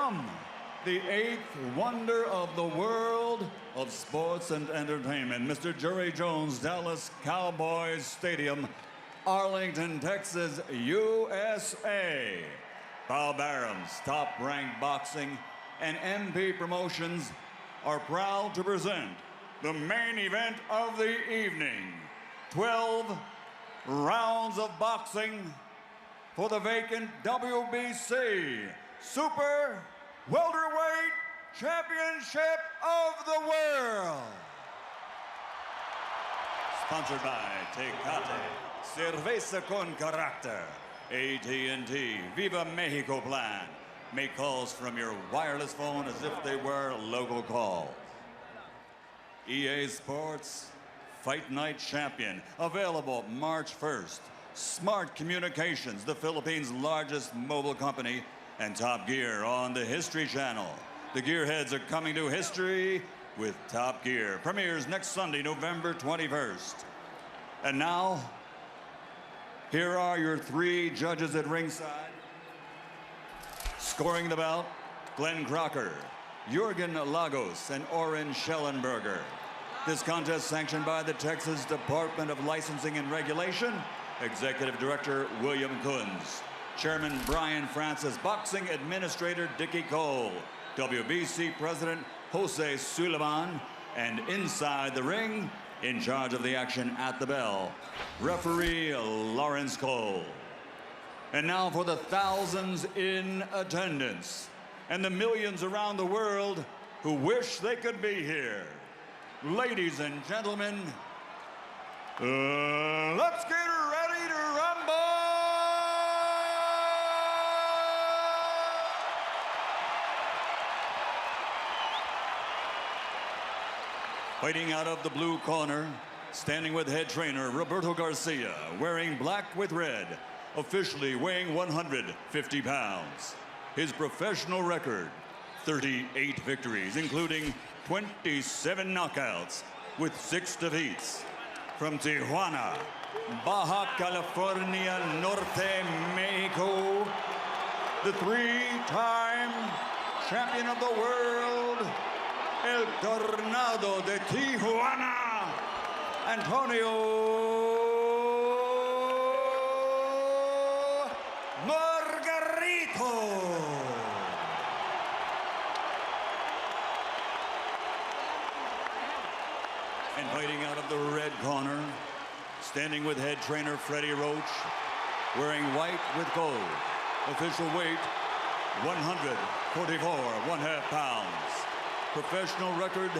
from the eighth wonder of the world of sports and entertainment, Mr. Jerry Jones, Dallas Cowboys Stadium, Arlington, Texas, USA. Paul Barham's Top Rank Boxing and MP Promotions are proud to present the main event of the evening. 12 rounds of boxing for the vacant WBC Super Welterweight Championship of the World. Sponsored by Tecate, Cerveza con Carácter, AT&T, Viva Mexico Plan. Make calls from your wireless phone as if they were local calls. EA Sports Fight Night Champion, available March 1st. Smart Communications, the Philippines' largest mobile company, and Top Gear on the History Channel. The Gearheads are coming to history with Top Gear. Premieres next Sunday, November 21st. And now, here are your three judges at ringside. Scoring the bout, Glenn Crocker, Jürgen Lagos, and Oren Schellenberger. This contest sanctioned by the Texas Department of Licensing and Regulation, Executive Director William Kunz, Chairman Brian Francis, Boxing Administrator Dickie Cole, WBC President Jose Suleiman, and inside the ring, in charge of the action at the bell, Referee Lawrence Cole. And now for the thousands in attendance and the millions around the world who wish they could be here. Ladies and gentlemen, let's get ready to rumble! Fighting out of the blue corner, standing with head trainer Roberto Garcia, wearing black with red, officially weighing 150 pounds. His professional record, 38 victories, including 27 knockouts with 6 defeats. From Tijuana, Baja California Norte, Mexico, the 3-time champion of the world, El Tornado de Tijuana, Antonio Margarito. And fighting out of the red corner, standing with head trainer Freddie Roach, wearing white with gold, official weight 144 1/2 pounds. Professional record,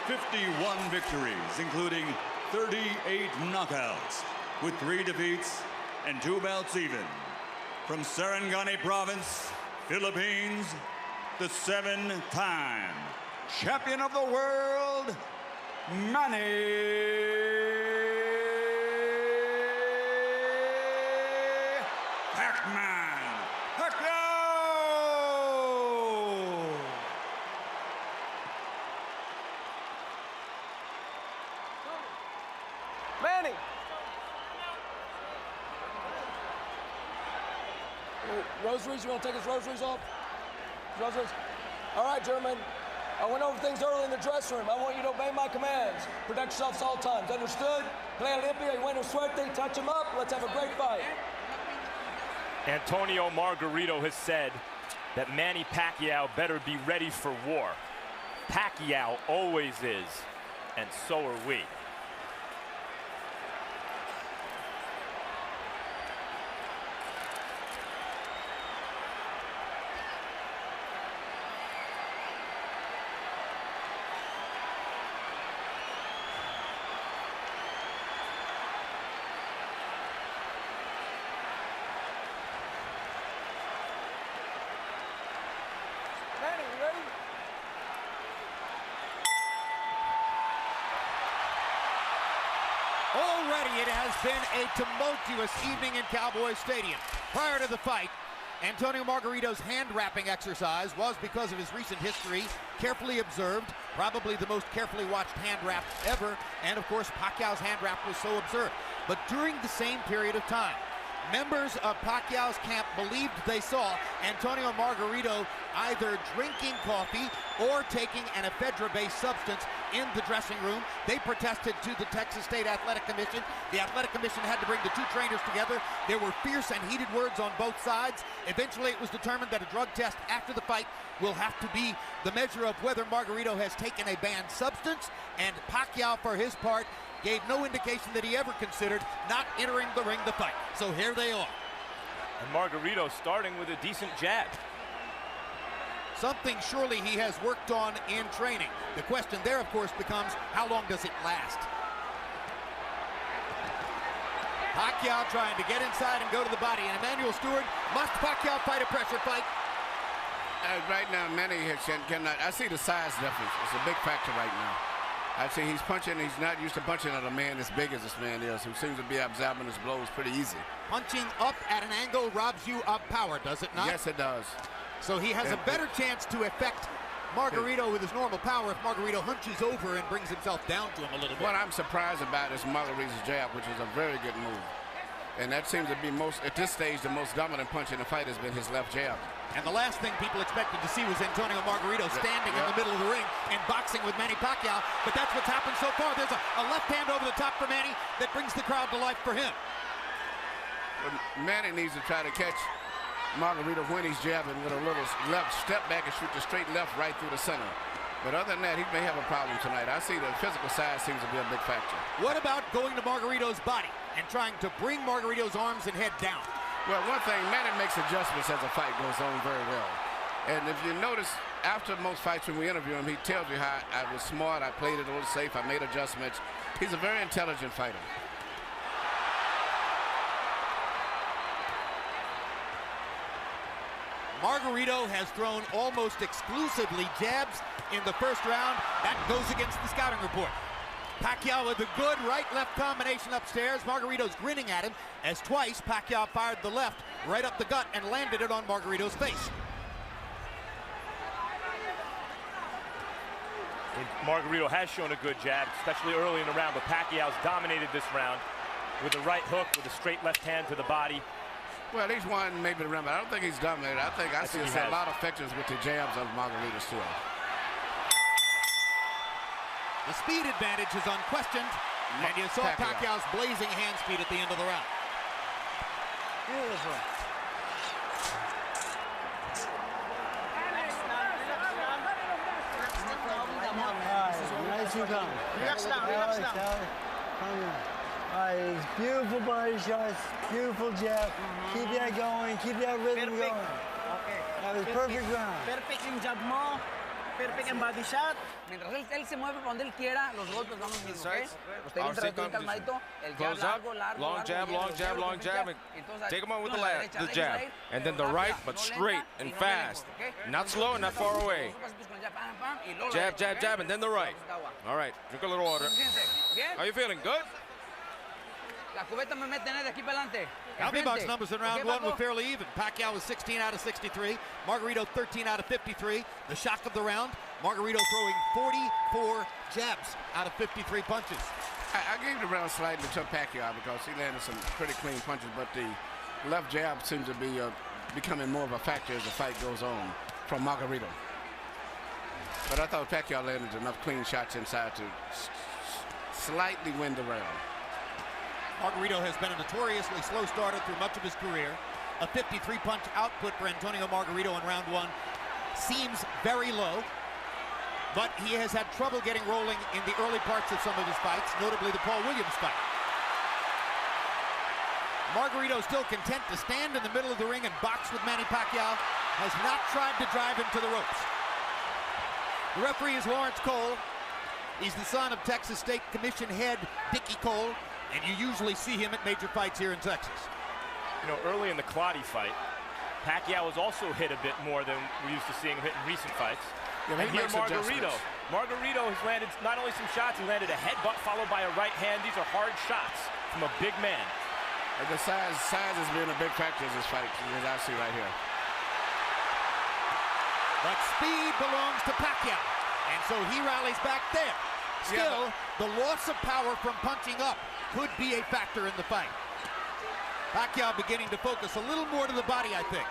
51 victories, including 38 knockouts, with 3 defeats and 2 bouts even. From Sarangani Province, Philippines, the 7-time champion of the world, Manny Pacquiao! Manny! Rosaries, you want to take his rosaries off? Rosaries? All right, gentlemen. I went over things early in the dressing room. I want you to obey my commands. Protect yourselves at all times. Understood? Play Olympia, you buena suerte, touch him up. Let's have a great fight. Antonio Margarito has said that Manny Pacquiao better be ready for war. Pacquiao always is, and so are we. Manny, you ready? Already it has been a tumultuous evening in Cowboys Stadium. Prior to the fight, Antonio Margarito's hand-wrapping exercise was, because of his recent history, carefully observed, probably the most carefully watched hand wrap ever, and of course Pacquiao's hand wrap was so observed. But during the same period of time, Members of Pacquiao's camp believed they saw Antonio Margarito either drinking coffee or taking an ephedra-based substance in the dressing room. They protested to the Texas State Athletic Commission. The Athletic Commission had to bring the two trainers together. There were fierce and heated words on both sides. Eventually, it was determined that a drug test after the fight will have to be the measure of whether Margarito has taken a banned substance, and Pacquiao, for his part, gave no indication that he ever considered not entering the ring to fight. So here they are. And Margarito starting with a decent jab. Something surely he has worked on in training. The question there, of course, becomes how long does it last? Pacquiao trying to get inside and go to the body. And Emmanuel Stewart, must Pacquiao fight a pressure fight? Right now, Manny cannot. I see the size difference. It's a big factor right now. I see he's punching. He's not used to punching at a man as big as this man is, who seems to be absorbing his blows pretty easy. Punching up at an angle robs you of power, does it not? Yes, it does. So he has a better chance to affect Margarito with his normal power if Margarito hunches over and brings himself down to him a little bit. What I'm surprised about is Margarito's jab, which is a very good move. And that seems to be at this stage, the most dominant punch in the fight has been his left jab. And the last thing people expected to see was Antonio Margarito standing in the middle of the ring and boxing with Manny Pacquiao. But that's what's happened so far. There's a left hand over the top for Manny that brings the crowd to life for him. Manny needs to try to catch Margarito when he's jabbing with a little left step back and shoot the straight left right through the center. But other than that, he may have a problem tonight. I see the physical side seems to be a big factor. What about going to Margarito's body and trying to bring Margarito's arms and head down? Well, one thing, Manny makes adjustments as the fight goes on very well. And if you notice, after most fights when we interview him, he tells you how I was smart, I played it a little safe, I made adjustments. He's a very intelligent fighter. Margarito has thrown almost exclusively jabs in the first round. That goes against the scouting report. Pacquiao with a good right-left combination upstairs. Margarito's grinning at him as twice Pacquiao fired the left right up the gut and landed it on Margarito's face. And Margarito has shown a good jab, especially early in the round, but Pacquiao's dominated this round with a right hook, with a straight left hand to the body. Well, he's won maybe the round, but I don't think he's dominated. I see a lot of factors with the jabs of Margarito still. The speed advantage is unquestioned, and you saw Pacquiao's blazing hand speed at the end of the round. Beautiful. Nice and calm. Relax now, relax now. It's beautiful body shots, beautiful jab. Keep that going, keep that rhythm going. Okay. That was perfect round. Perfect yung jab mo. Perfect en body shot. Mientras él se mueve para donde él quiera, los golpes van los mismos, ¿ok? Usted bien calmadito, el jab largo, long jab, long jab, and take him on with the jab. And then the right, but straight and fast. Not slow, not far away. Jab, jab, jab, and then the right. All right, drink a little water. How you feeling? Good? Albimar's numbers in round one were fairly even. Pacquiao was 16 out of 63. Margarito 13 out of 53. The shock of the round, Margarito throwing 44 jabs out of 53 punches. I gave the round slightly to Pacquiao because he landed some pretty clean punches, but the left jab seems to be becoming more of a factor as the fight goes on from Margarito. But I thought Pacquiao landed enough clean shots inside to slightly win the round. Margarito has been a notoriously slow starter through much of his career. A 53-punch output for Antonio Margarito in round one seems very low, but he has had trouble getting rolling in the early parts of some of his fights, notably the Paul Williams fight. Margarito still content to stand in the middle of the ring and box with Manny Pacquiao, has not tried to drive him to the ropes. The referee is Lawrence Cole. He's the son of Texas State Commission head Dickie Cole, and you usually see him at major fights here in Texas. You know, early in the Clottey fight, Pacquiao was also hit a bit more than we're used to seeing him hit in recent fights. Yeah, and here Margarito has landed not only some shots, he landed a headbutt followed by a right hand. These are hard shots from a big man. And the size has been a big factor in this fight, as I see right here. But speed belongs to Pacquiao, and so he rallies back there. Still, the loss of power from punching up could be a factor in the fight. Pacquiao beginning to focus a little more to the body, I think.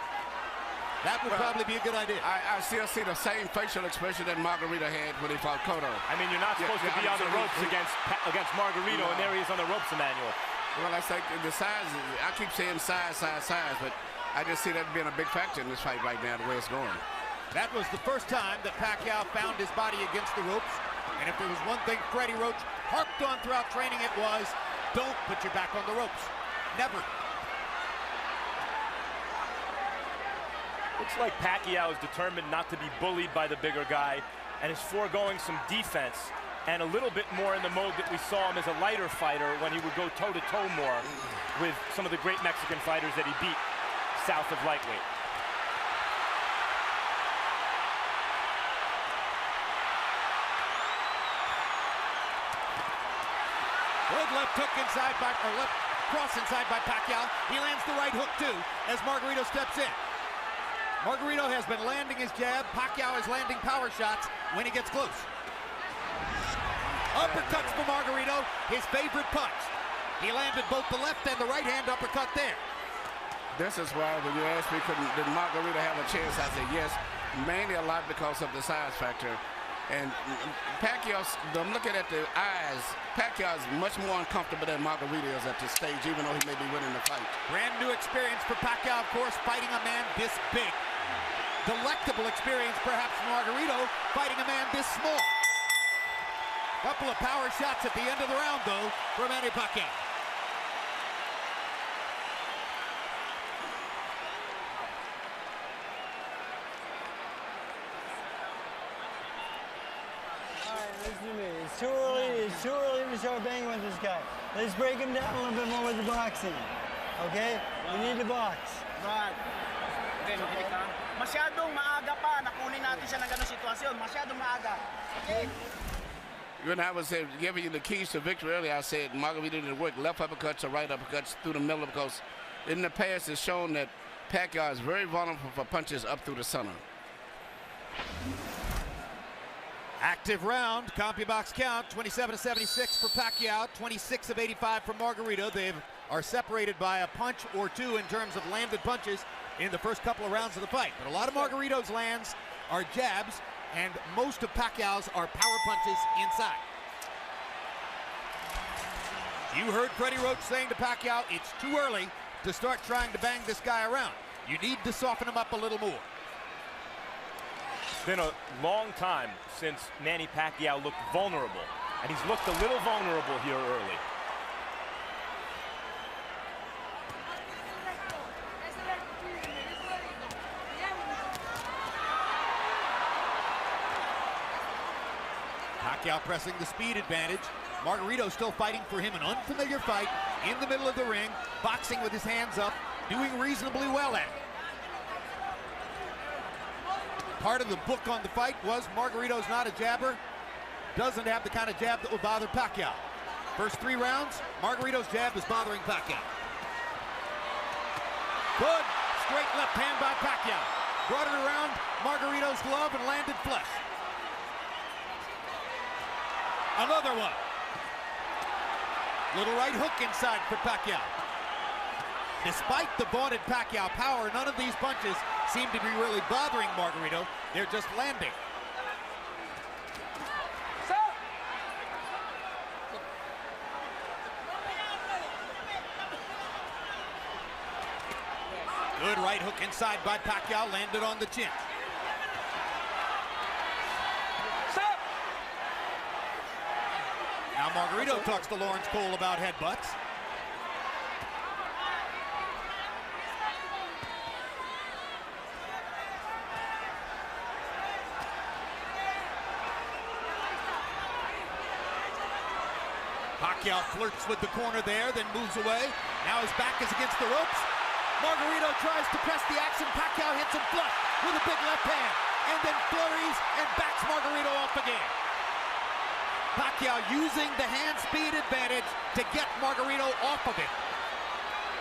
That would probably be a good idea. I still see the same facial expression that Margarito had when he fought Cotto. I mean, you're not supposed to be on the ropes against Margarito, and there he is on the ropes, Emmanuel. Well, I think the size, I keep saying size, but I just see that being a big factor in this fight right now, the way it's going. That was the first time that Pacquiao found his body against the ropes. And if there was one thing Freddie Roach harped on throughout training, it was, don't put your back on the ropes. Never. Looks like Pacquiao is determined not to be bullied by the bigger guy and is foregoing some defense and a little bit more in the mode that we saw him as a lighter fighter when he would go toe-to-toe more with some of the great Mexican fighters that he beat south of lightweight. Good left hook inside by, or left cross inside by Pacquiao. He lands the right hook too as Margarito steps in. Margarito has been landing his jab. Pacquiao is landing power shots when he gets close. Uppercuts for Margarito, his favorite punch. He landed both the left and the right hand uppercut there. This is why when you asked me, did Margarito have a chance, I said yes, mainly a lot because of the size factor. And Pacquiao, I'm looking at the eyes, Pacquiao is much more uncomfortable than Margarito is at this stage, even though he may be winning the fight. Brand new experience for Pacquiao, of course, fighting a man this big. Delectable experience, perhaps, for Margarito, fighting a man this small. Couple of power shots at the end of the round, though, for Manny Pacquiao. Listen to me. It's too early to start banging with this guy. Let's break him down a little bit more with the boxing. Okay? We need to box. Right. Masyadong maaga pa. Nakunin natin siya ng ganung sitwasyon. Masyadong maaga. Okay? When I was giving you the keys to victory earlier, I said Margarito didn't work left uppercuts or right uppercuts through the middle because in the past it's shown that Pacquiao is very vulnerable for punches up through the center. Active round, CompuBox count, 27-76 for Pacquiao, 26 of 85 for Margarito. They are separated by a punch or two in terms of landed punches in the first couple of rounds of the fight. But a lot of Margarito's lands are jabs, and most of Pacquiao's are power punches inside. You heard Freddie Roach saying to Pacquiao, it's too early to start trying to bang this guy around. You need to soften him up a little more. It's been a long time since Manny Pacquiao looked vulnerable, and he's looked a little vulnerable here early. Pacquiao pressing the speed advantage. Margarito still fighting for him, an unfamiliar fight in the middle of the ring, boxing with his hands up, doing reasonably well at it. Part of the book on the fight was Margarito's not a jabber, doesn't have the kind of jab that will bother Pacquiao. First 3 rounds, Margarito's jab is bothering Pacquiao. Good straight left hand by Pacquiao. Brought it around Margarito's glove and landed flush. Another one. Little right hook inside for Pacquiao. Despite the vaunted Pacquiao power, none of these punches seem to be really bothering Margarito. They're just landing. Good right hook inside by Pacquiao, landed on the chin. Now Margarito talks to Lawrence Cole about headbutts. Pacquiao flirts with the corner there, then moves away. Now his back is against the ropes. Margarito tries to press the action. Pacquiao hits him flush with a big left hand, and then flurries and backs Margarito off again. Pacquiao using the hand speed advantage to get Margarito off of it.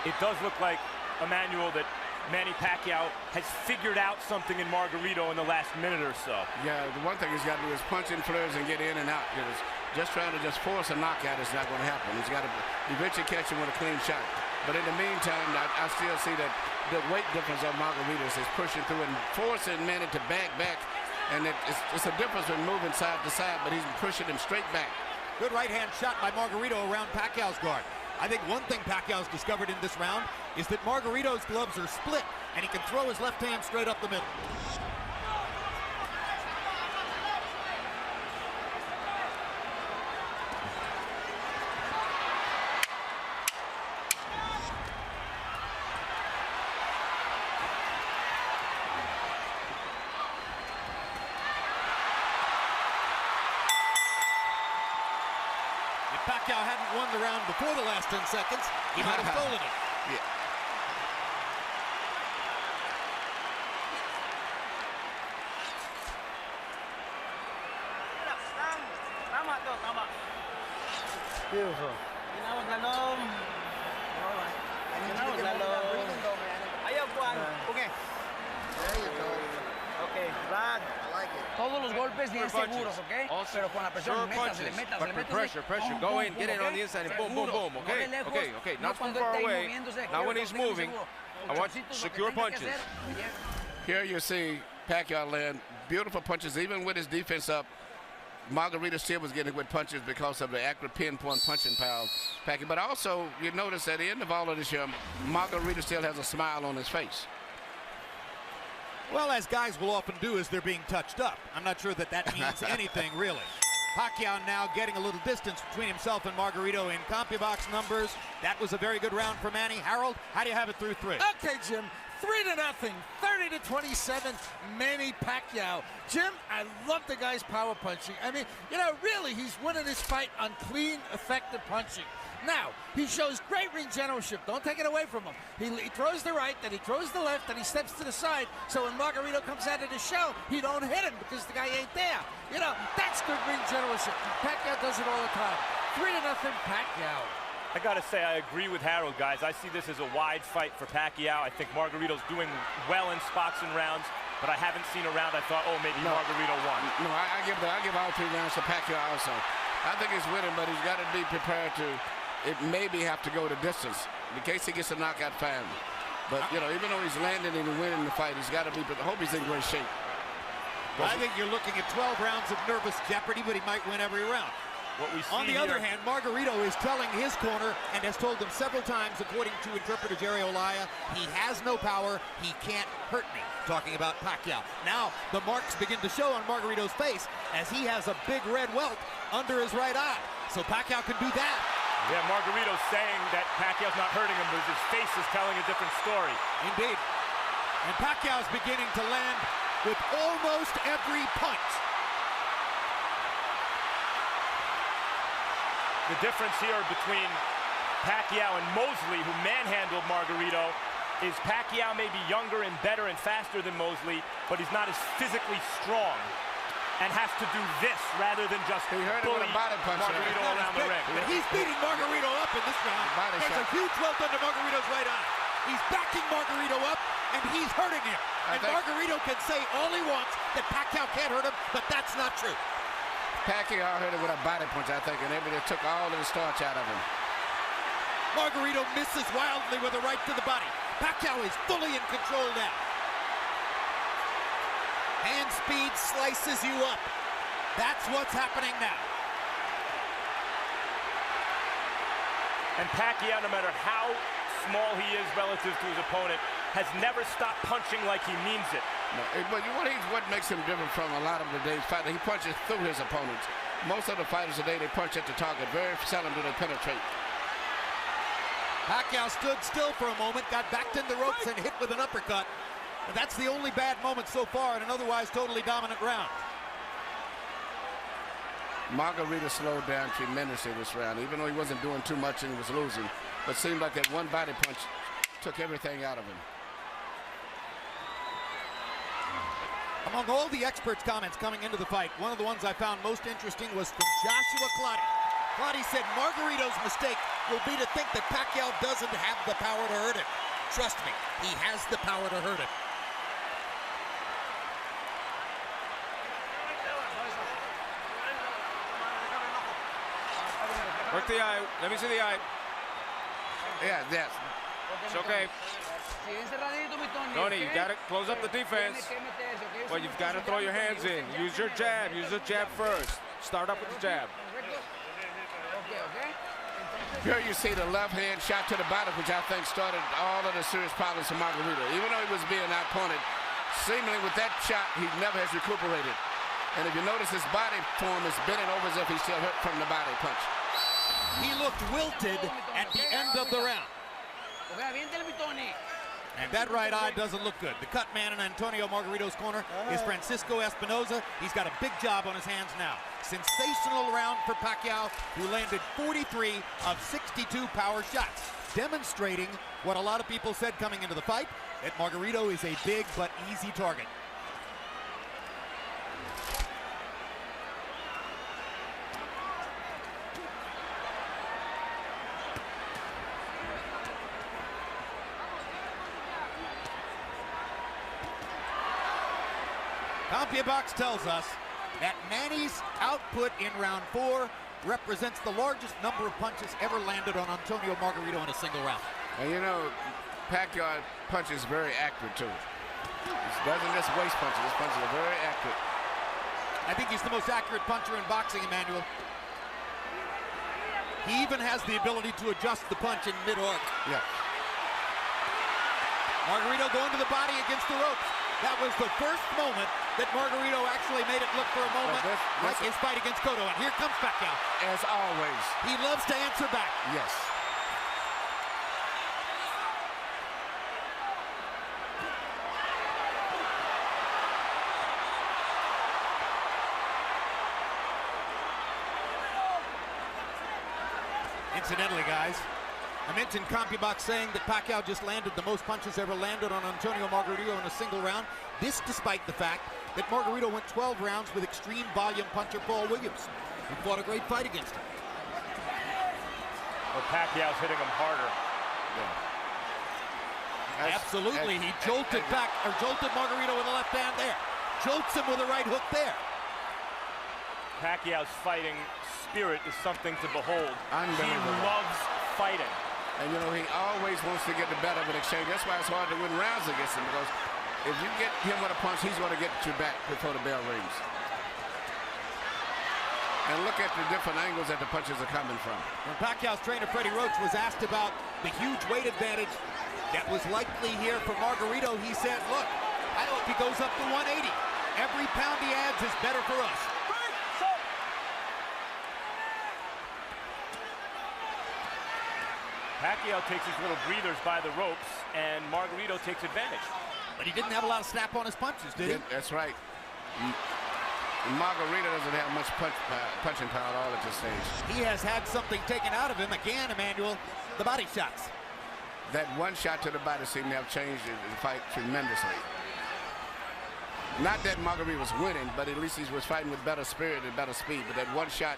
It does look like, Emmanuel, that Manny Pacquiao has figured out something in Margarito in the last minute or so. Yeah, the one thing he's got to do is punch in flurries and get in and out. Just trying to force a knockout is not going to happen. He's got to eventually catch him with a clean shot. But in the meantime, I still see that the weight difference of Margaritos is pushing through and forcing Manny to back. And it's a difference when moving side to side, but he's pushing him straight back. Good right-hand shot by Margarito around Pacquiao's guard. I think one thing Pacquiao's discovered in this round is that Margarito's gloves are split, and he can throw his left hand straight up the middle. Pacquiao hadn't won the round before the last 10 seconds, he might have stolen it. Yeah. Beautiful. Todos los golpes bien seguros, ¿ok? Pero con la presión, Pressure. Go in, get in on the inside, and boom, okay. Not too far away. Now when he's moving, I want secure punches. Here you see Pacquiao land beautiful punches, even with his defense up. Margarito still was getting good punches because of the accurate pinpoint punching power of Pacquiao. But also, you notice at the end of all of this year, Margarito still has a smile on his face. Well, as guys will often do as they're being touched up. I'm not sure that means anything, really. Pacquiao now getting a little distance between himself and Margarito in CompuBox numbers. That was a very good round for Manny. Harold, how do you have it through 3? Okay, Jim. 3-0, 30-27, Manny Pacquiao. Jim, I love the guy's power punching. I mean, you know, really, he's winning this fight on clean, effective punching. Now, he shows great ring generalship. Don't take it away from him. He throws the right, then he throws the left, then he steps to the side. So when Margarito comes out of the shell, he don't hit him because the guy ain't there. You know, that's good ring generalship. Pacquiao does it all the time. 3-0, Pacquiao. I gotta say, I agree with Harold, guys. I see this as a wide fight for Pacquiao. I think Margarito's doing well in spots and rounds, but I haven't seen a round I thought, oh, maybe Margarito won. No, I give all 3 rounds to Pacquiao also. I think he's winning, but he's got to be prepared to maybe have to go the distance in case he gets a knockout fan. But, you know, even though he's landing and winning the fight, he's got to be, but I hope he's in great shape. I think you're looking at 12 rounds of nervous jeopardy, but he might win every round. What we see on the other hand, Margarito is telling his corner and has told them several times, according to interpreter Jerry Olaya, he has no power, he can't hurt me. Talking about Pacquiao. Now the marks begin to show on Margarito's face as he has a big red welt under his right eye. So Pacquiao can do that. Yeah, Margarito's saying that Pacquiao's not hurting him, but his face is telling a different story. Indeed. And Pacquiao's beginning to land with almost every punch. The difference here between Pacquiao and Mosley, who manhandled Margarito, is Pacquiao may be younger and better and faster than Mosley, but he's not as physically strong and has to do this rather than just bully Margarito around the ring. But he's beating Margarito up in this round. There's a huge welt under Margarito's right eye. He's backing Margarito up, and he's hurting him. And Margarito can say all he wants that Pacquiao can't hurt him, but that's not true. Pacquiao hurt him with a body punch, I think, and everybody took all of the starch out of him. Margarito misses wildly with a right to the body. Pacquiao is fully in control now. Hand speed slices you up. That's what's happening now. And Pacquiao, no matter how small he is relative to his opponent, has never stopped punching like he means it. No, but what makes him different from a lot of today's fighters, he punches through his opponents. Most of the fighters today, they punch at the target. Very seldom do they penetrate. Pacquiao stood still for a moment, got backed in the ropes and hit with an uppercut. And that's the only bad moment so far in an otherwise totally dominant round. Margarito slowed down tremendously this round, even though he wasn't doing too much and he was losing. But it seemed like that one body punch took everything out of him. Among all the experts' comments coming into the fight, one of the ones I found most interesting was from Joshua Clottey. Clottey said Margarito's mistake will be to think that Pacquiao doesn't have the power to hurt him. Trust me, he has the power to hurt him. Work the eye. Let me see the eye. Yeah, yes. It's okay. Tony, you got to close up the defense. Well, you've got to throw your hands in. Use your jab. Use the jab first. Start up with the jab. Here you see the left hand shot to the body, which I think started all of the serious problems for Margarito. Even though he was being outpointed, seemingly with that shot, he never has recuperated. And if you notice, his body form is bending over as if he's still hurt from the body punch. He looked wilted at the end of the round. And that right eye doesn't look good. The cut man in Antonio Margarito's corner is Francisco Espinoza. He's got a big job on his hands now. Sensational round for Pacquiao, who landed 43 of 62 power shots, demonstrating what a lot of people said coming into the fight, that Margarito is a big but easy target. CompuBox tells us that Manny's output in round 4 represents the largest number of punches ever landed on Antonio Margarito in a single round. And you know, Pacquiao punches very accurate too. He doesn't just waste punches. His punches are very accurate. I think he's the most accurate puncher in boxing, Emmanuel. He even has the ability to adjust the punch in mid-arc. Yeah. Margarito going to the body against the ropes. That was the first moment that Margarito actually made it look for a moment like his fight against Cotto. And here comes Pacquiao. As always. He loves to answer back. Yes. Incidentally, guys, I mentioned CompuBox saying that Pacquiao just landed the most punches ever landed on Antonio Margarito in a single round. This despite the fact that Margarito went 12 rounds with extreme volume puncher Paul Williams, who fought a great fight against him. Well, Pacquiao's hitting him harder. Yeah. Absolutely, he jolted Margarito with the left hand there. Jolts him with a right hook there. Pacquiao's fighting spirit is something to behold. He loves fighting. And you know, he always wants to get the better of an exchange. That's why it's hard to win rounds against him, because if you get him with a punch, he's going to get you back before the bell rings. And look at the different angles that the punches are coming from. When Pacquiao's trainer, Freddie Roach, was asked about the huge weight advantage that was likely here for Margarito, he said, look, I hope he goes up to 180. Every pound he adds is better for us. Pacquiao takes his little breathers by the ropes, and Margarito takes advantage. But he didn't have a lot of snap on his punches, did he? That's right. Margarito doesn't have much punching power at all at this stage. He has had something taken out of him again, Emmanuel, the body shots. That one shot to the body seemed to have changed the fight tremendously. Not that Margarito was winning, but at least he was fighting with better spirit and better speed. But that one shot,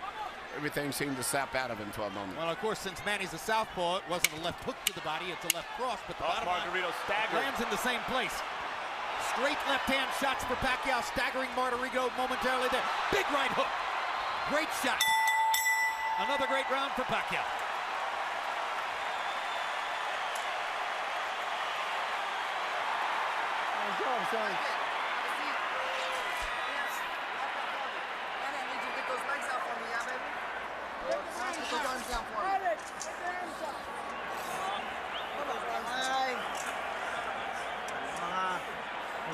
everything seemed to sap out of him for a moment. Well, of course, since Manny's a southpaw, it wasn't a left hook to the body, it's a left cross, but the bottom Margarito lands in the same place. Straight left-hand shots for Pacquiao, staggering Margarito momentarily there. Big right hook. Great shot. Another great round for Pacquiao. Nice job, son.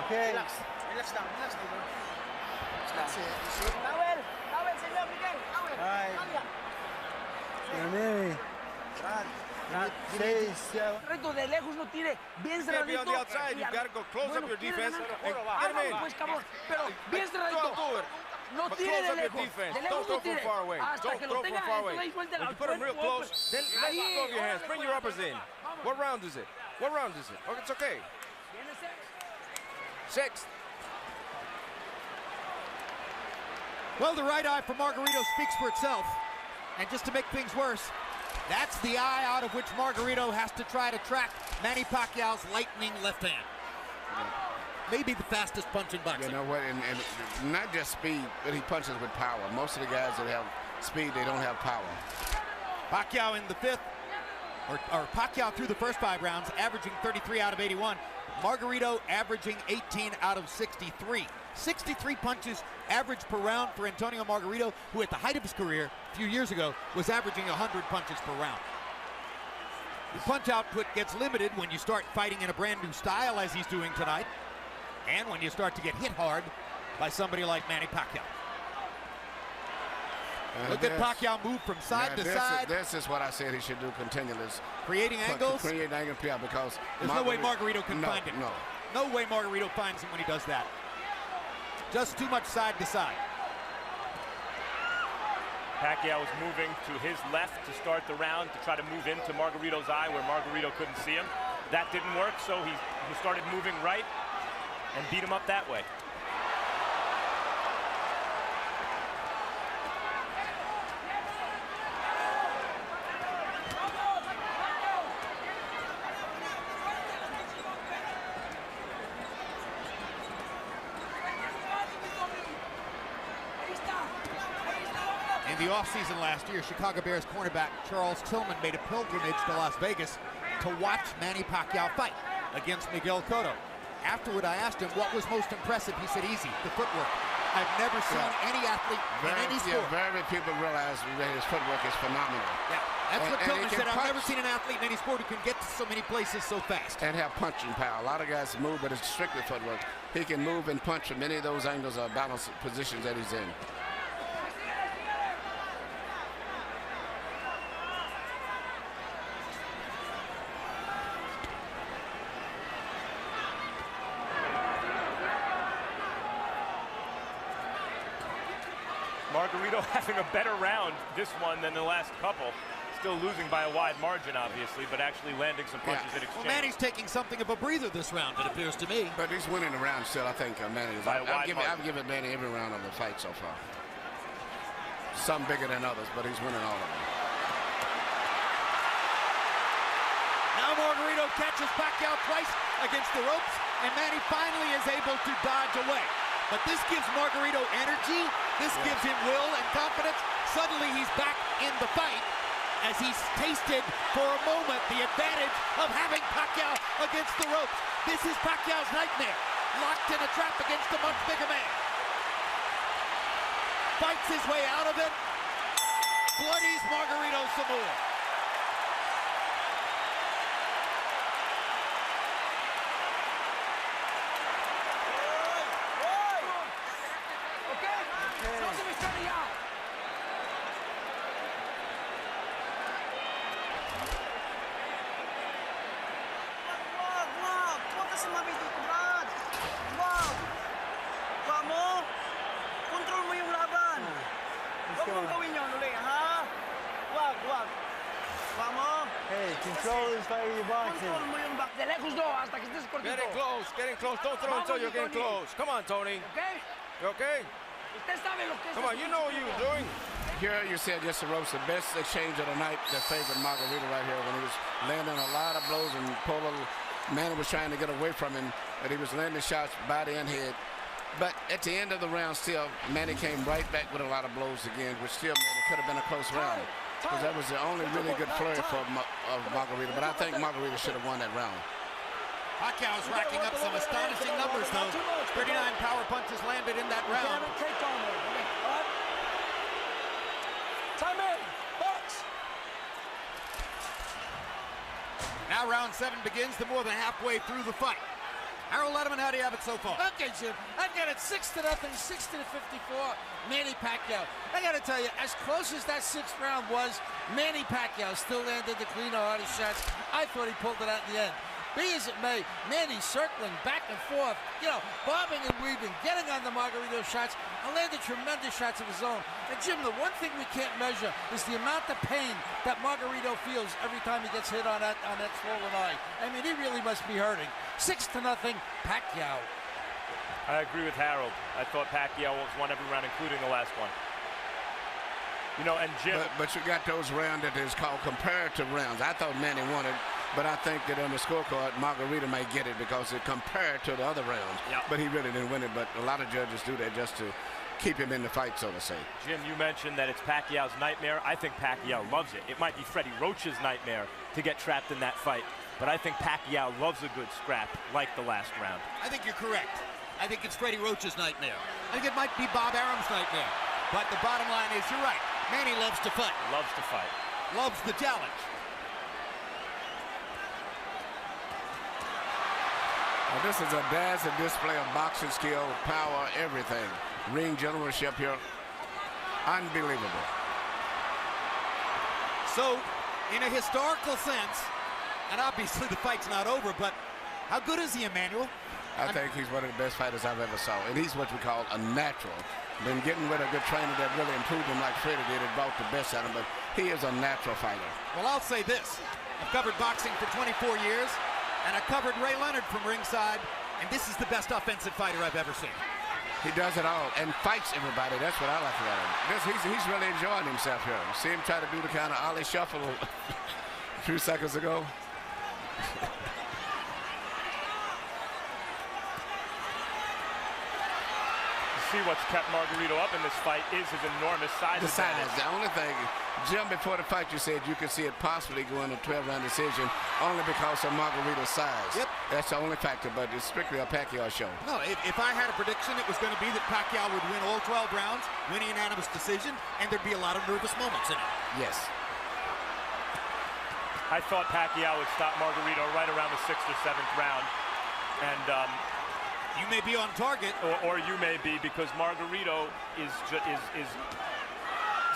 Okay. Relax. Relax down. Relax down. Relax down. Towel. Towel, señor Miguel. Towel. Reto de lejos no tire. Bien cerradito. Be on the outside. You've got to go close up your defense and get him in. Pues, cabrón. Pero bien cerradito. No tire de lejos. De lejos no tire. Hasta que lo tenga ahí suelta when you put him real close, then let go of your hands. Bring your uppers in. What round is it? What round is it? Oh, it's okay. Sixth. Well, the right eye for Margarito speaks for itself. And just to make things worse, that's the eye out of which Margarito has to try to track Manny Pacquiao's lightning left hand. Maybe the fastest punch in boxing. You know what, and not just speed, but he punches with power. Most of the guys that have speed, they don't have power. Pacquiao in the fifth. or Pacquiao through the first 5 rounds, averaging 33 out of 81. Margarito averaging 18 out of 63. 63 punches average per round for Antonio Margarito, who at the height of his career a few years ago was averaging 100 punches per round. The punch output gets limited when you start fighting in a brand new style, as he's doing tonight, and when you start to get hit hard by somebody like Manny Pacquiao. Look at Pacquiao move from side to side. This is what I said he should do continually. Creating angles? Creating angles, yeah, because there's no way Margarito can find him. No way Margarito finds him when he does that. Just too much side to side. Pacquiao was moving to his left to start the round to try to move into Margarito's eye where Margarito couldn't see him. That didn't work, so he started moving right and beat him up that way. In the offseason last year, Chicago Bears cornerback Charles Tillman made a pilgrimage to Las Vegas to watch Manny Pacquiao fight against Miguel Cotto. Afterward, I asked him what was most impressive. He said, easy, the footwork. I've never seen any athlete in any sport. Very people realize that his footwork is phenomenal. Yeah, that's what Tillman said. I've never seen an athlete in any sport who can get to so many places so fast. And have punching power. A lot of guys move, but it's strictly footwork. He can move and punch from any of those angles or balanced positions that he's in. Margarito having a better round this one than the last couple. Still losing by a wide margin, obviously, but actually landing some punches in exchange. Well, Manny's taking something of a breather this round, it appears to me. But he's winning the round still, I think, Manny. I've given Manny every round of the fight so far. Some bigger than others, but he's winning all of them. Now Margarito catches Pacquiao twice against the ropes, and Manny finally is able to dodge away. But this gives Margarito energy, this gives him will and confidence. Suddenly he's back in the fight as he's tasted for a moment the advantage of having Pacquiao against the ropes. This is Pacquiao's nightmare, locked in a trap against a much bigger man. Fights his way out of it, bloodies Margarito some more. Hey, control this fight with your boxing. Getting close. Don't throw until you're getting close. Come on, Tony. Okay? You okay? Come on, you know what you're doing. Here you said just the ropes, the best exchange of the night that favored Margarito right here when he was landing a lot of blows and Manny was trying to get away from him, but he was landing shots body and head. But at the end of the round still, Manny came right back with a lot of blows again, which still made it could have been a close round. Because that was the only really good flurry for Margarito. But I think Margarito should have won that round. Pacquiao's racking up some astonishing numbers, though. 39 power punches landed in that round. Time in. Box. Now round 7 begins, the more than halfway through the fight. Harold Letterman, how do you have it so far? Okay, Jim. I've got it 6-0, 60-54, Manny Pacquiao. I got to tell you, as close as that 6th round was, Manny Pacquiao still landed the cleaner, hardest shots. I thought he pulled it out in the end. Be as it may, Manny circling back and forth, bobbing and weaving, getting on the Margarito shots, and landed tremendous shots of his own. And Jim, the one thing we can't measure is the amount of pain that Margarito feels every time he gets hit on that swollen eye. I mean, he really must be hurting. 6-0, Pacquiao. I agree with Harold. I thought Pacquiao won every round, including the last one. And Jim. But you got those rounds that is called comparative rounds. I thought Manny won it, but I think that on the scorecard, Margarito may get it because it compared to the other rounds. Yep. But he really didn't win it. But a lot of judges do that just to keep him in the fight, so to say. Jim, you mentioned that it's Pacquiao's nightmare. I think Pacquiao loves it. It might be Freddie Roach's nightmare to get trapped in that fight, but I think Pacquiao loves a good scrap like the last round. I think you're correct. I think it's Freddie Roach's nightmare. I think it might be Bob Arum's nightmare. But the bottom line is, you're right. Manny loves to fight. Loves to fight. Loves the challenge. Now, this is a dazzling display of boxing skill, power, everything. Ring generalship here. Unbelievable. So, in a historical sense, and obviously the fight's not over, but how good is he, Emmanuel? I think he's one of the best fighters I've ever saw, and he's what we call a natural. Been getting with a good trainer that really improved him like Freddie did and brought the best out of him, but he is a natural fighter. Well, I'll say this. I've covered boxing for 24 years, and I covered Ray Leonard from ringside, and this is the best offensive fighter I've ever seen. He does it all and fights everybody. That's what I like about him. He's really enjoying himself here. See him try to do the kind of Ollie shuffle a few seconds ago. See what's kept Margarito up in this fight is his enormous size. The size. The only thing, Jim, before the fight you said you could see it possibly going to 12-round decision only because of Margarito's size. Yep. That's the only factor, but it's strictly a Pacquiao show. No, if I had a prediction, it was going to be that Pacquiao would win all 12 rounds, win a unanimous decision, and there'd be a lot of nervous moments in it. Yes. I thought Pacquiao would stop Margarito right around the 6th or 7th round, and you may be on target, or you may be, because Margarito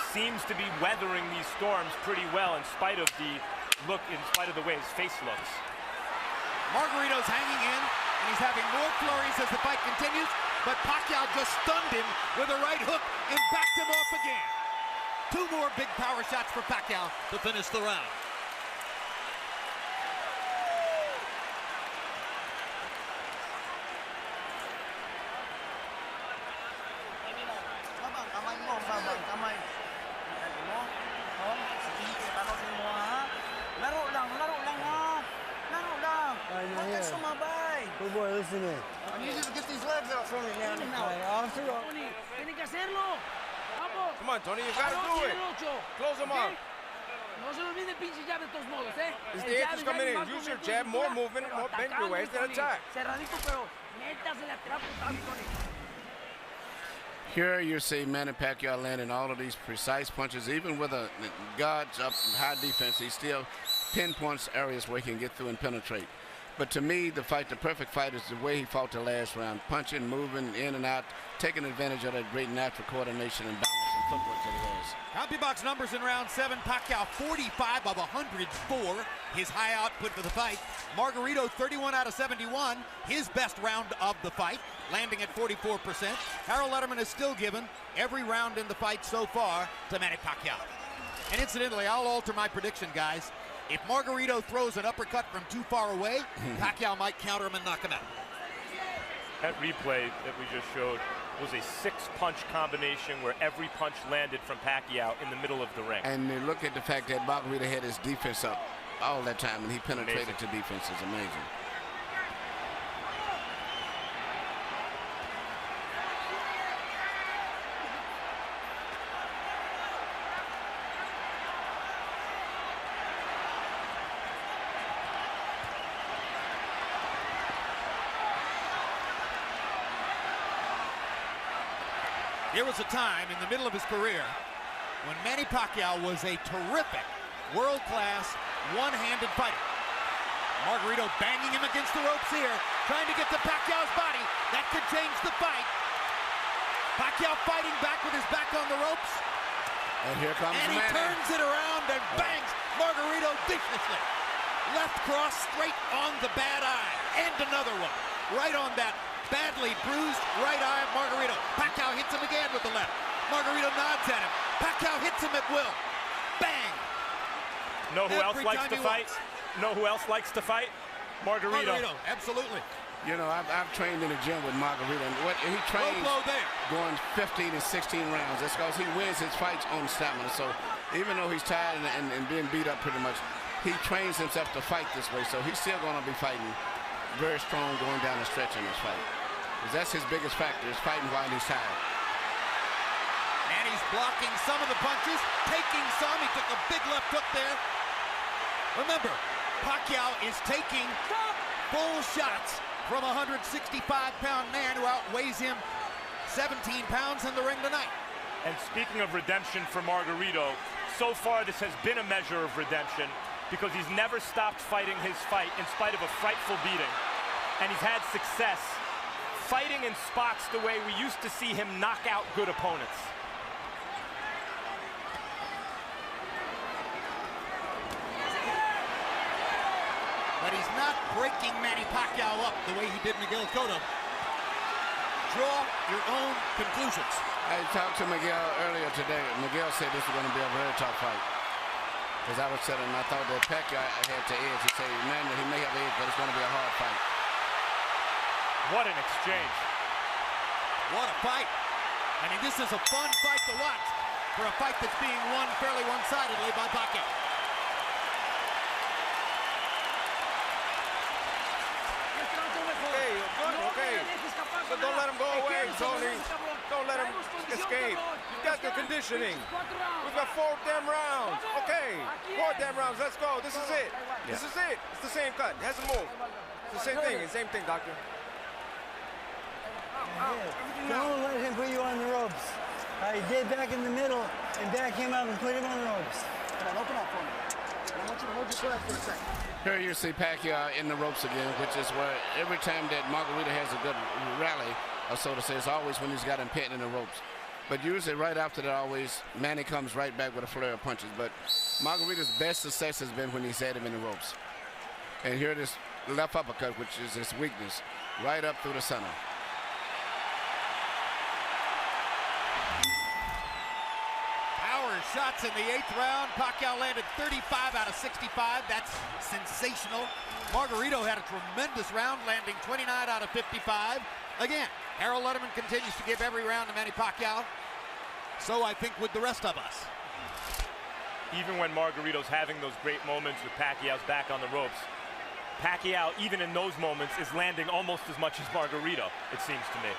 seems to be weathering these storms pretty well in spite of the way his face looks. Margarito's hanging in, and he's having more flurries as the fight continues, but Pacquiao just stunned him with a right hook and backed him off again. 2 more big power shots for Pacquiao to finish the round. Good boy, listen in. I need you to get these legs out from me now. Officer, Tiene que hacerlo. Vamos. Come on, Tony, you gotta do it. Close him up. No se olvide el pinche jab de todos modos, ¿eh? As the eighth is coming in, use your jab, more movement, more bend your waist, and attack. Cerradito, pero métasele a tirar putazo, Tony. Here you see Manny Pacquiao landing all of these precise punches, even with a guards up high defense, he still pinpoints areas where he can get through and penetrate. But to me, the perfect fight is the way he fought the last round, punching, moving in and out, taking advantage of that great natural coordination and balance and footwork that he has. CompuBox numbers in round 7, Pacquiao 45 of 104, his high output for the fight. Margarito 31 out of 71, his best round of the fight, landing at 44%. Harold Letterman is still given every round in the fight so far to Manny Pacquiao. And incidentally, I'll alter my prediction, guys. If Margarito throws an uppercut from too far away, Pacquiao might counter him and knock him out. That replay that we just showed was a 6-punch combination where every punch landed from Pacquiao in the middle of the ring. And look at the fact that Margarito had his defense up all that time, and he penetrated to defense. It's amazing. There was a time in the middle of his career when Manny Pacquiao was a terrific, world-class, one-handed fighter. Margarito banging him against the ropes here, trying to get to Pacquiao's body. That could change the fight. Pacquiao fighting back with his back on the ropes. And here comes Manny. And he turns it around and bangs Margarito viciously. Left cross straight on the bad eye. And another one right on that badly bruised right eye of Margarito. Pacquiao hits him again with the left. Margarito nods at him. Pacquiao hits him at will. Bang! Know who else likes to fight? Know who else likes to fight? Margarito. Absolutely. You know, I've trained in the gym with Margarito, and he trains going 15 and 16 rounds. That's because he wins his fights on stamina. So even though he's tired and being beat up pretty much, he trains himself to fight this way. So he's still going to be fighting very strong going down the stretch in this fight. Because that's his biggest factor, is fighting while he's tired. blocking some of the punches, taking some. He took a big left hook there. Remember, Pacquiao is taking full shots from a 165-pound man who outweighs him 17 pounds in the ring tonight. And speaking of redemption for Margarito, so far this has been a measure of redemption because he's never stopped fighting his fight in spite of a frightful beating. And he's had success fighting in spots the way we used to see him knock out good opponents. But he's not breaking Manny Pacquiao up the way he did Miguel Cotto. Draw your own conclusions. I talked to Miguel earlier today. Miguel said this was going to be a very tough fight. Because I was telling him I thought that Pacquiao had to edge. He said, man, he may have edge, but it's going to be a hard fight. What an exchange. What a fight. I mean, this is a fun fight to watch for a fight that's being won fairly one-sidedly by Pacquiao. Okay. So don't let him go away, Tony. Don't let him escape. You've got the conditioning. We've got 4 damn rounds. Okay, 4 damn rounds. Let's go. This is it. Yeah. This is it. It's the same cut. It hasn't moved. It's the same thing, doctor. Don't let him put you on the ropes. He did back in the middle and back him up and put him on the ropes. Come on, open up for me. I want you to hold your breath for a second. Here you see Pacquiao in the ropes again, which is where every time that Margarito has a good rally, or so to say, it's always when he's got him pinned in the ropes. But usually right after that, always, Manny comes right back with a flurry of punches. But Margarito's best success has been when he's had him in the ropes. And here this left uppercut, which is his weakness, right up through the center. Shots in the 8th round. Pacquiao landed 35 out of 65. That's sensational. Margarito had a tremendous round, landing 29 out of 55. Again, Harold Letterman continues to give every round to Manny Pacquiao. So I think with the rest of us. Even when Margarito's having those great moments with Pacquiao's back on the ropes, Pacquiao, even in those moments, is landing almost as much as Margarito, it seems to me.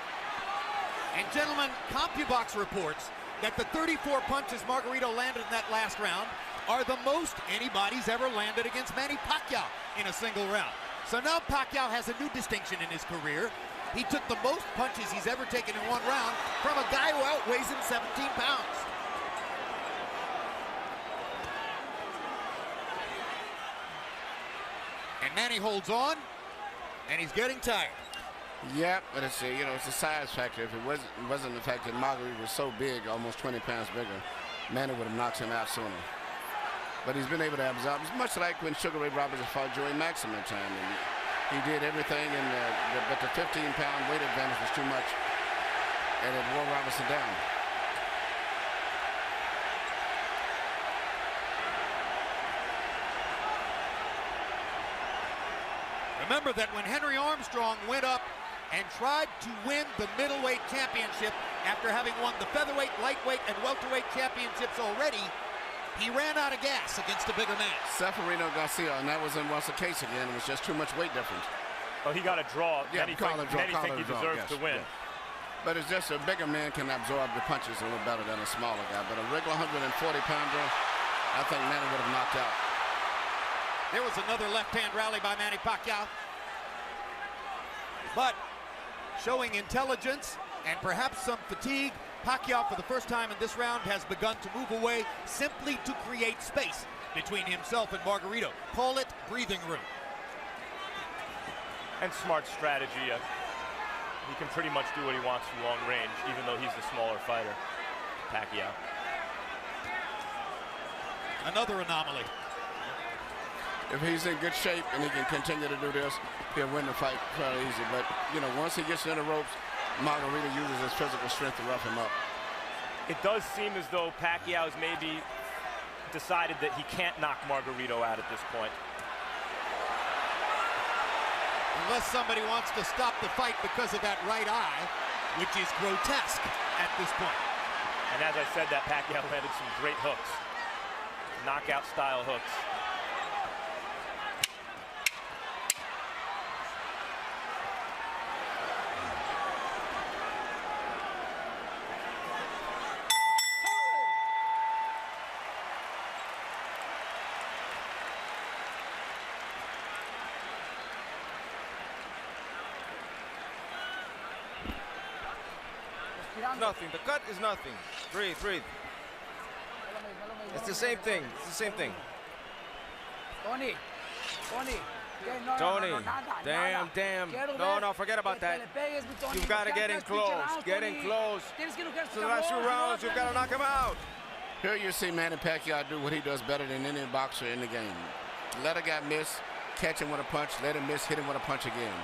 And gentlemen, CompuBox reports that the 34 punches Margarito landed in that last round are the most anybody's ever landed against Manny Pacquiao in a single round. So now Pacquiao has a new distinction in his career. He took the most punches he's ever taken in one round from a guy who outweighs him 17 pounds. And Manny holds on, and he's getting tired. Yeah, but it's it's a size factor. If it wasn't the fact that Margarito was so big, almost 20 pounds bigger, Manny would have knocked him out sooner. But he's been able to absorb. It's much like when Sugar Ray Robinson fought Joey Maxim at time. And he did everything, but the 15-pound weight advantage was too much, and it wore Robinson down. Remember that when Henry Armstrong went up and tried to win the middleweight championship after having won the featherweight, lightweight, and welterweight championships already, he ran out of gas against a bigger man. Seferino Garcia, and that was the case again. It was just too much weight difference. Well, he got a draw. Yeah, many think he deserves to win. Yes. But it's just a bigger man can absorb the punches a little better than a smaller guy. But a regular 140-pounder, I think Manny would have knocked out. There was another left-hand rally by Manny Pacquiao. But showing intelligence and perhaps some fatigue, Pacquiao for the first time in this round has begun to move away simply to create space between himself and Margarito. Call it breathing room. And smart strategy. He can pretty much do what he wants from long range, even though he's the smaller fighter, Pacquiao. Another anomaly. If he's in good shape and he can continue to do this, he'll win the fight fairly easy. But, once he gets in the ropes, Margarito uses his physical strength to rough him up. It does seem as though Pacquiao's maybe decided that he can't knock Margarito out at this point. Unless somebody wants to stop the fight because of that right eye, which is grotesque at this point. And as I said, that Pacquiao landed some great hooks. Knockout-style hooks. nothing. The cut is nothing. Breathe, breathe. It's the same thing. It's the same thing. Tony. Damn. No, forget about that. You've got to get in close. Get in close. So the last 2 rounds, you've got to knock him out. Here you see Manny Pacquiao do what he does better than any boxer in the game. Let a guy miss, catch him with a punch, let him miss, hit him with a punch again.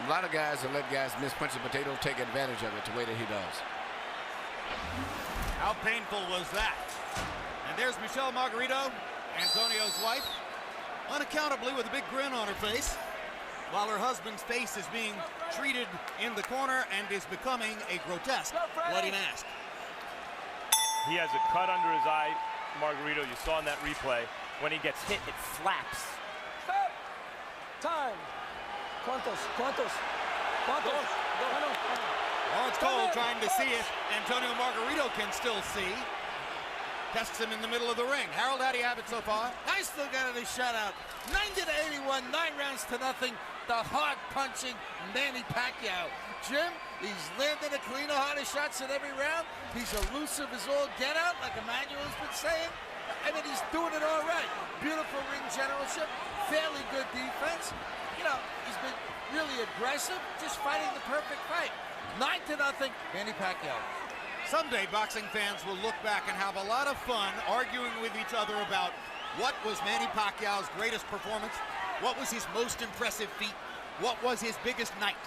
A lot of guys will let guys miss punches, but they don't take advantage of it the way that he does. How painful was that? And there's Michelle Margarito, Antonio's wife, unaccountably with a big grin on her face, while her husband's face is being treated in the corner and is becoming a grotesque bloody mask. He has a cut under his eye, Margarito. You saw in that replay. When he gets hit, it flaps. Stop. Time. ¿Cuántos? Lawrence Cole trying to see if Antonio Margarito can still see. Tests him in the middle of the ring. Harold, how do you have it so far? I still got it a shutout. 90-81, 9 rounds to nothing. The hard-punching Manny Pacquiao. Jim, he's landing a cleaner, harder shots in every round. He's elusive as all get out, like Emmanuel's been saying. I mean, he's doing it all right. Beautiful ring generalship, fairly good defense. You know, he's been really aggressive, just fighting the perfect fight. 9-0, Manny Pacquiao. Someday, boxing fans will look back and have a lot of fun arguing with each other about what was Manny Pacquiao's greatest performance, what was his most impressive feat, what was his biggest night.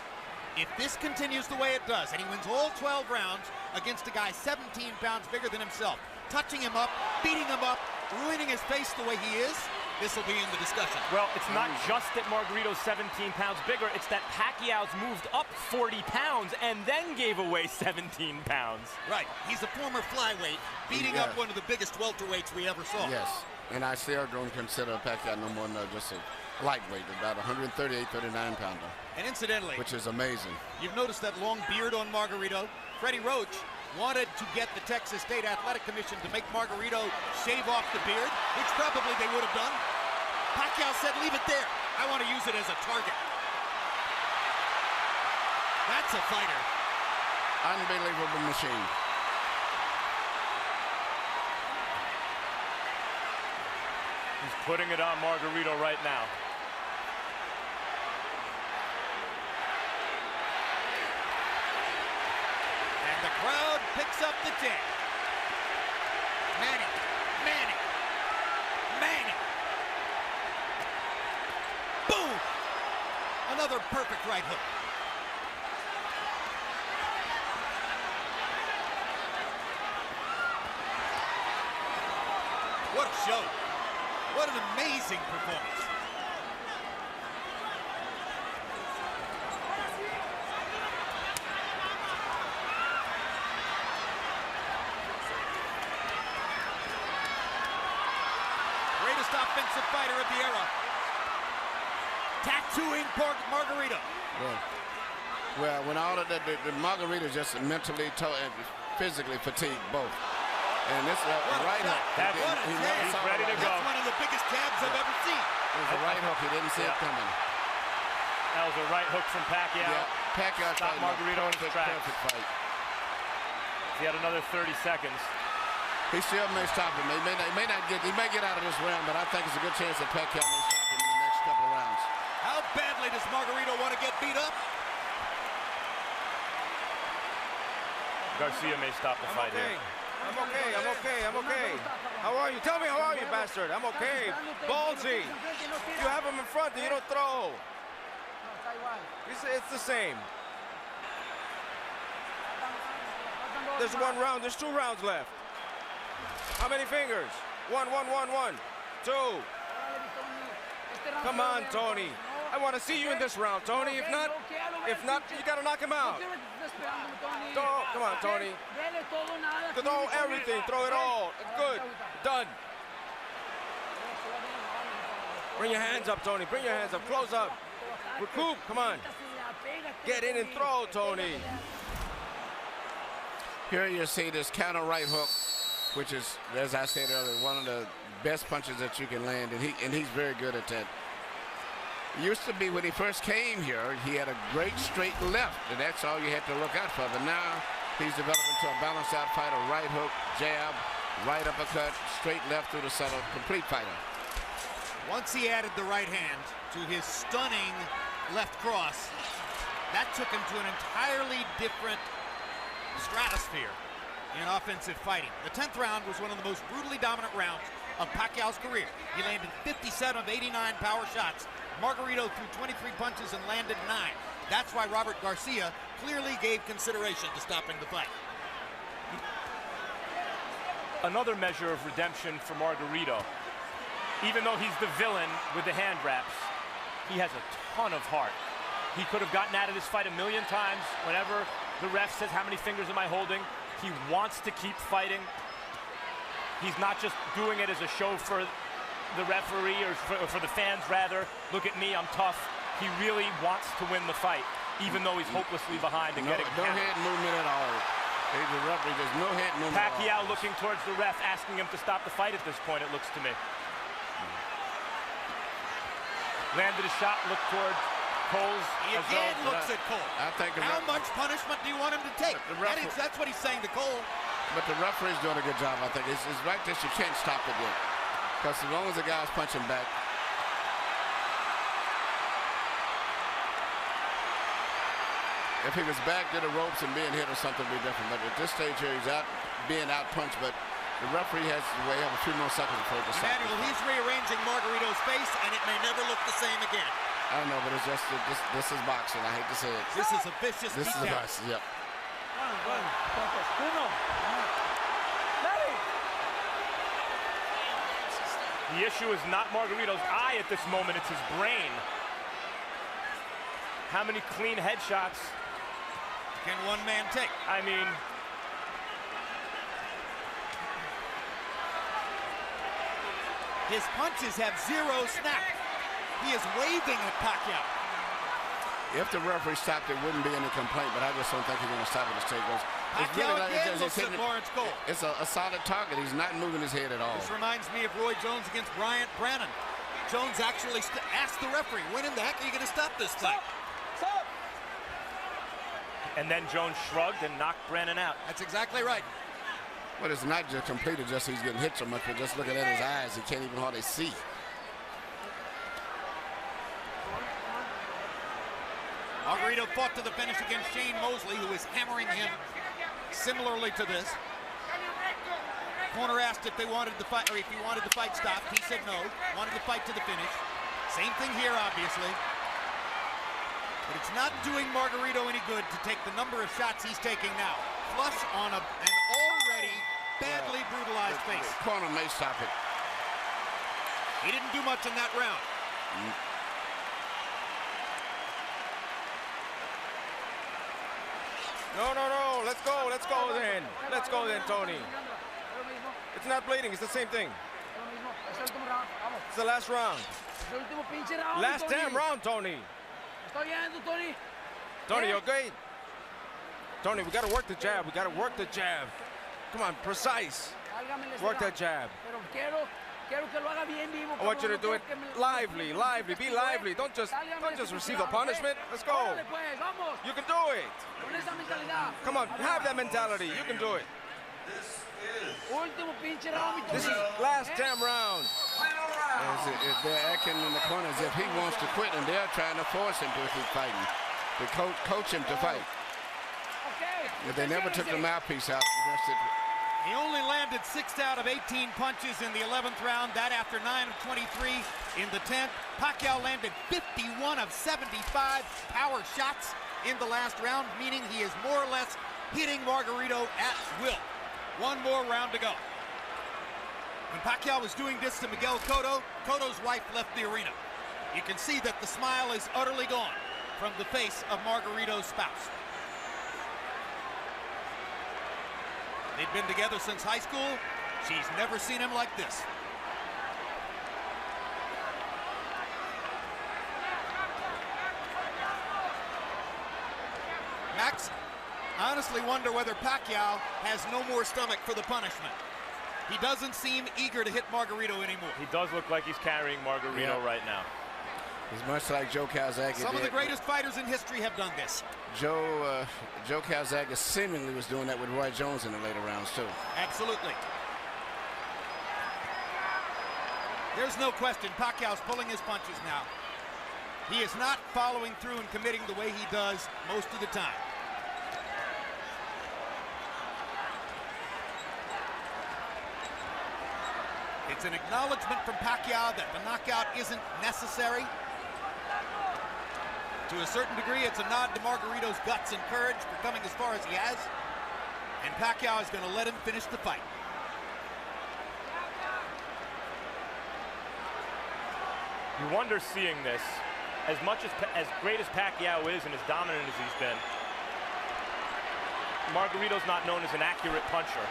If this continues the way it does, and he wins all 12 rounds against a guy 17 pounds bigger than himself, touching him up, beating him up, ruining his face the way he is, this will be in the discussion. Well, it's not just that Margarito's 17 pounds bigger, it's that Pacquiao's moved up 40 pounds and then gave away 17 pounds. Right, he's a former flyweight, beating up one of the biggest welterweights we ever saw. Yes, and I still don't consider Pacquiao no more than just a lightweight, about 138, 39 pounder. And incidentally, which is amazing. You've noticed that long beard on Margarito. Freddie Roach wanted to get the Texas State Athletic Commission to make Margarito shave off the beard, which probably they would have done. Pacquiao said, leave it there. I want to use it as a target. That's a fighter. Unbelievable machine. He's putting it on Margarito right now. And the crowd picks up the chant. Manny. Boom! Another perfect right hook. What a show. What an amazing performance. Greatest offensive fighter of the era. Tattooing Margarito. Well, when all of that, the Margarito just mentally and physically fatigued both. And this right hook. He's ready to go. That's one of the biggest jabs I've ever seen. It was a right hook. He didn't see it coming. That was a right hook from Pacquiao. Yeah, Pacquiao stopped Margarito in his tracks. Perfect fight. He had another 30 seconds. He still may stop him. He may get out of this round, but I think it's a good chance that Pacquiao may stop him in the next couple of rounds. How badly does Margarito want to get beat up? Garcia may stop the fight here. I'm okay. How are you? Tell me, how are you, bastard? I'm okay. Ballsy. You have him in front and you don't throw. It's the same. There's 1 round. There's 2 rounds left. How many fingers? 1, 2. Come on, Tony. I want to see you in this round, Tony. If not, you got to knock him out. Come on, Tony. Throw everything. Throw it all. Good. Done. Bring your hands up, Tony. Bring your hands up. Close up. Recoup. Come on. Get in and throw, Tony. Here you see this counter right hook, which is, as I said earlier, one of the best punches that you can land, and he's very good at that. It used to be when he first came here, he had a great straight left, and that's all you had to look out for. But now He's developed into a balanced out fighter. Right hook, jab, right uppercut, straight left through the center. Complete fighter. Once he added the right hand to his stunning left cross, that took him to an entirely different stratosphere in offensive fighting. The 10th round was one of the most brutally dominant rounds of Pacquiao's career. He landed 57 of 89 power shots. Margarito threw 23 punches and landed 9. That's why Robert Garcia clearly gave consideration to stopping the fight. Another measure of redemption for Margarito. Even though he's the villain with the hand wraps, he has a ton of heart. He could have gotten out of this fight a million times. Whenever the ref says, how many fingers am I holding? He wants to keep fighting. He's not just doing it as a show for the referee or for the fans, rather. Look at me, I'm tough. He really wants to win the fight, even though he's hopelessly behind and getting no head movement at all. The referee, there's no head movement. Pacquiao looking towards the ref, asking him to stop the fight at this point, it looks to me. Landed a shot, looked toward Cole's. He again looks at Cole. I think how much punishment do you want him to take? That's what he's saying to Cole. But the referee's doing a good job, I think. It's right that you can't stop it yet. Because as long as the guy's punching back. If he was back to the ropes and being hit or something, would be different. But at this stage here, he's out being out punched. But the referee has to have a few more seconds before he can stop. Manuel, he's rearranging Margarito's face, and it may never look the same again. I know, but it's just this is boxing. I hate to say it. This is a vicious. This is a boxing. Yep. The issue is not Margarito's eye at this moment, it's his brain. How many clean headshots can one man take? I mean, his punches have zero snap. He is waving at Pacquiao. If the referee stopped, there wouldn't be any complaint, but I just don't think he's going to stop at the stage. Pacquiao again looks at Lawrence Cole. It's a solid target. He's not moving his head at all. This reminds me of Roy Jones against Bryant Brannon. Jones actually asked the referee, when in the heck are you going to stop this fight? Stop! And then Jones shrugged and knocked Brannon out. That's exactly right. But it's not just completed, just he's getting hit so much, but just looking at his eyes, he can't even hardly see. Margarito fought to the finish against Shane Mosley, who is hammering him similarly to this. Corner asked if they wanted the fight, or if he wanted the fight stopped. He said no, wanted the fight to the finish. Same thing here, obviously. But it's not doing Margarito any good to take the number of shots he's taking now. Flush on an already badly brutalized face. The corner may stop it. He didn't do much in that round. No, let's go then. Let's go then, Tony. It's not bleeding, it's the same thing. It's the last round. Last damn round, Tony. Tony, okay? Tony, we gotta work the jab, Come on, precise. Work that jab. I want you to do it lively, be lively. Don't just receive the punishment. Let's go. You can do it. Come on, have that mentality. You can do it. This is last damn round. They're acting in the corner as if he wants to quit, and they're trying to force him to keep fighting, to coach him to fight. But they never took the mouthpiece out. He only landed 6 out of 18 punches in the 11th round, that after 9 of 23 in the 10th. Pacquiao landed 51 of 75 power shots in the last round, meaning he is more or less hitting Margarito at will. One more round to go. When Pacquiao was doing this to Miguel Cotto, Cotto's wife left the arena. You can see that the smile is utterly gone from the face of Margarito's spouse. They've been together since high school. She's never seen him like this. Max, I honestly wonder whether Pacquiao has no more stomach for the punishment. He doesn't seem eager to hit Margarito anymore. He does look like he's carrying Margarito right now. It's much like Joe Calzaghe. Some of the greatest fighters in history have done this. Joe Calzaghe seemingly was doing that with Roy Jones in the later rounds, too. Absolutely. There's no question Pacquiao's pulling his punches now. He is not following through and committing the way he does most of the time. It's an acknowledgement from Pacquiao that the knockout isn't necessary. To a certain degree, it's a nod to Margarito's guts and courage for coming as far as he has. And Pacquiao is going to let him finish the fight. You wonder seeing this, as great as Pacquiao is and as dominant as he's been, Margarito's not known as an accurate puncher.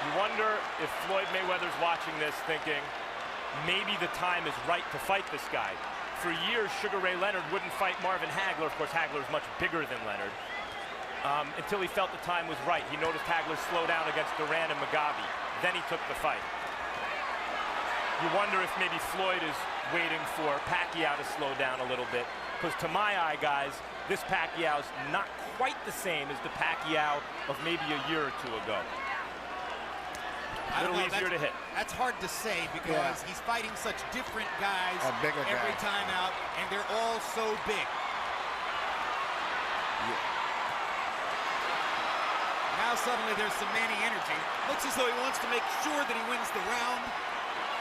You wonder if Floyd Mayweather's watching this thinking, maybe the time is right to fight this guy. For years, Sugar Ray Leonard wouldn't fight Marvin Hagler. Of course, Hagler's much bigger than Leonard. Until he felt the time was right. He noticed Hagler slow down against Duran and Mugabe. Then he took the fight. You wonder if maybe Floyd is waiting for Pacquiao to slow down a little bit. Because to my eye, guys, this Pacquiao's not quite the same as the Pacquiao of maybe a year or two ago. A little easier to hit. That's hard to say because he's fighting such different guys every time out, and they're all so big. Now suddenly there's some Manny energy. Looks as though he wants to make sure that he wins the round,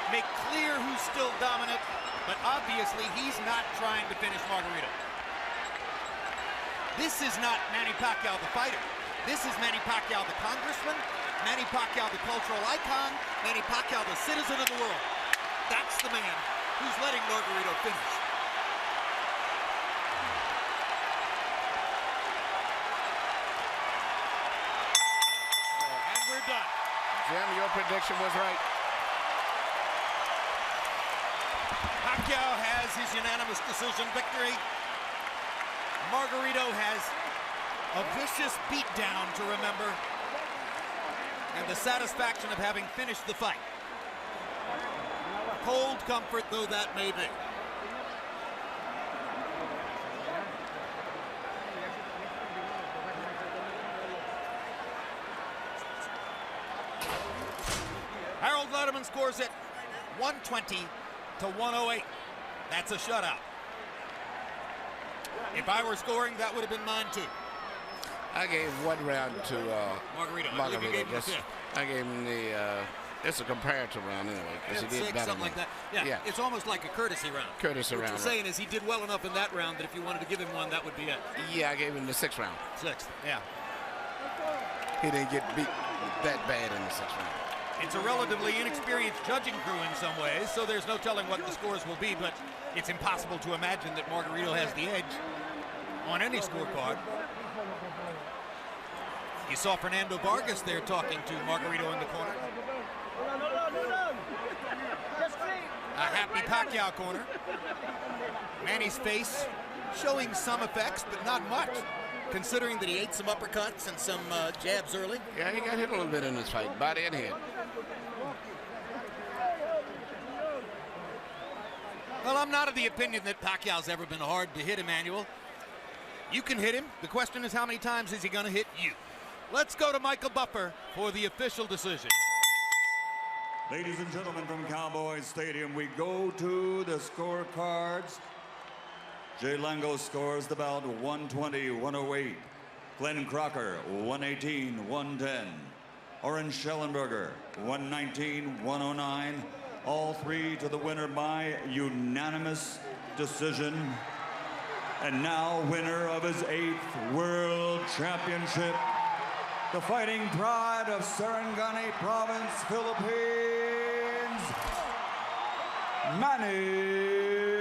make clear who's still dominant, but obviously he's not trying to finish Margarito. This is not Manny Pacquiao the fighter. This is Manny Pacquiao the congressman, Manny Pacquiao the cultural icon, Manny Pacquiao the citizen of the world. That's the man who's letting Margarito finish. And we're done. Jim, your prediction was right. Pacquiao has his unanimous decision victory. Margarito has a vicious beatdown to remember, and the satisfaction of having finished the fight. Cold comfort though that may be. Harold Lederman scores it 120 to 108. That's a shutout. If I were scoring, that would have been mine too. I gave one round to Margarito. I gave him the it's a comparative round anyway, because he did better. Something like that. Yeah, it's almost like a courtesy round. Courtesy round. What you're saying is he did well enough in that round that if you wanted to give him one, that would be it. Yeah, I gave him the 6th round. 6th, yeah. He didn't get beat that bad in the 6th round. It's a relatively inexperienced judging crew in some ways, so there's no telling what the scores will be, but it's impossible to imagine that Margarito has the edge on any scorecard. You saw Fernando Vargas there talking to Margarito in the corner. A happy Pacquiao corner. Manny's face showing some effects, but not much, considering that he ate some uppercuts and some jabs early. Yeah, he got hit a little bit in this fight, body and head. Well, I'm not of the opinion that Pacquiao's ever been hard to hit, Emmanuel. You can hit him. The question is, how many times is he going to hit you? Let's go to Michael Buffer for the official decision. Ladies and gentlemen, from Cowboys Stadium, we go to the scorecards. Jay Lango scores the bout 120-108. Glenn Crocker, 118-110. Oren Schellenberger, 119-109. All three to the winner by unanimous decision. And now winner of his 8th World Championship, the fighting pride of Sarangani Province, Philippines, Manny